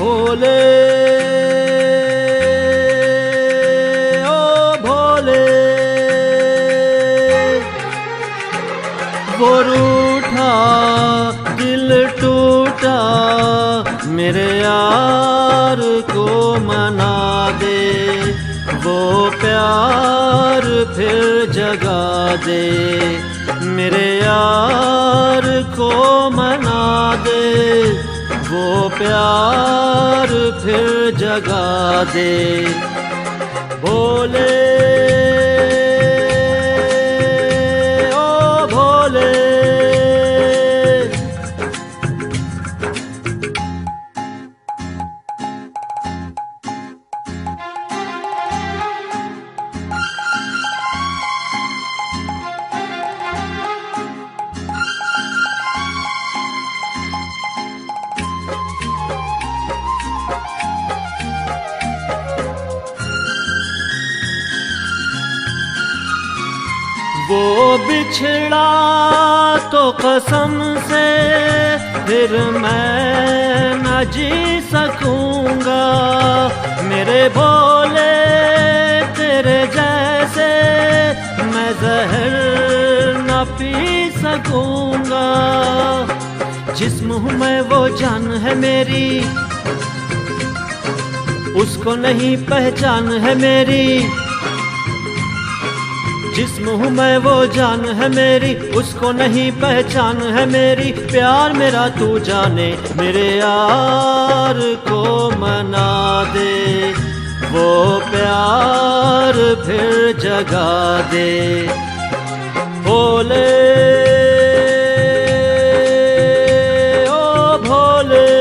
भोले ओ भोले, वो रूठा दिल टूटा मेरे यार को मना दे, वो प्यार फिर जगा दे, मेरे यार को मना दे, वो प्यार फिर जगा दे। भोले ओ भोले, वो बिछड़ा तो कसम से फिर मैं न जी सकूंगा, मेरे भोले तेरे जैसे मैं जहर न पी सकूंगा। जिस्म हूँ मैं वो जान है मेरी, उसको नहीं पहचान है मेरी। जिस्म हूँ मैं वो जान है मेरी, उसको नहीं पहचान है मेरी। प्यार मेरा तू जाने, मेरे यार को मना दे, वो प्यार फिर जगा दे। भोले ओ भोले,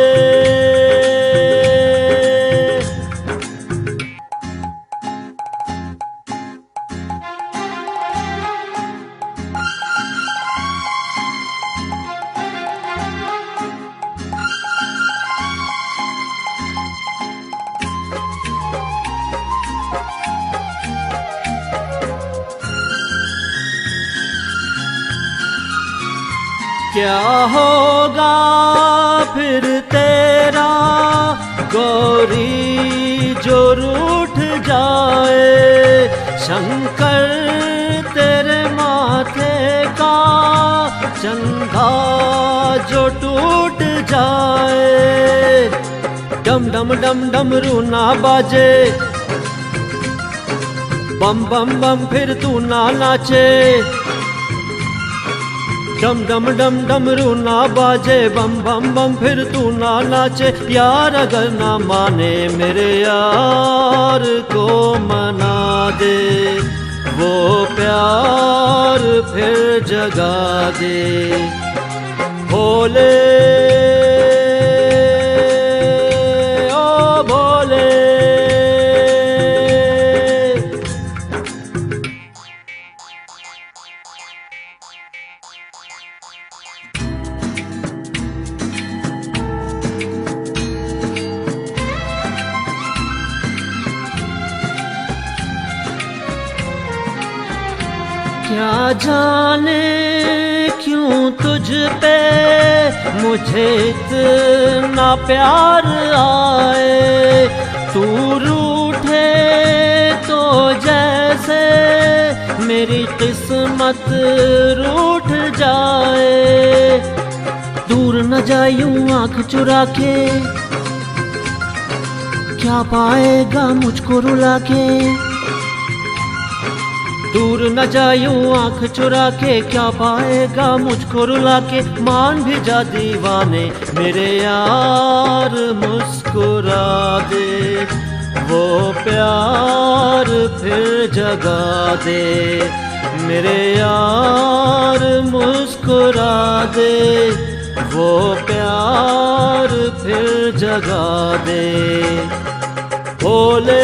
क्या होगा फिर तेरा गौरी जो रूठ जाए, शंकर तेरे माथे का चंदा जो टूट जाए। डम डम डम डमरू ना बाजे, बम बम बम फिर तू ना नाचे। डम डम डम डमरू ना बाजे, बम बम बम फिर तू ना नाचे। यार अगर ना माने, मेरे यार को मना दे, वो प्यार फिर जगा दे। भोले ओ भोले, क्या जाने क्यों तुझ पे मुझे इतना प्यार आए। तू रूठे तो जैसे मेरी किस्मत रूठ जाए। दूर न जा यूं आँख चुरा के, क्या पाएगा मुझको रुला के। दूर न जा यूं आँख चुरा के, क्या पाएगा मुझको रुला के। मान भी जा दीवाने, मेरे यार मुस्कुरा दे, वो प्यार फिर जगा दे। मेरे यार मुस्कुरा दे, वो प्यार फिर जगा दे। भोले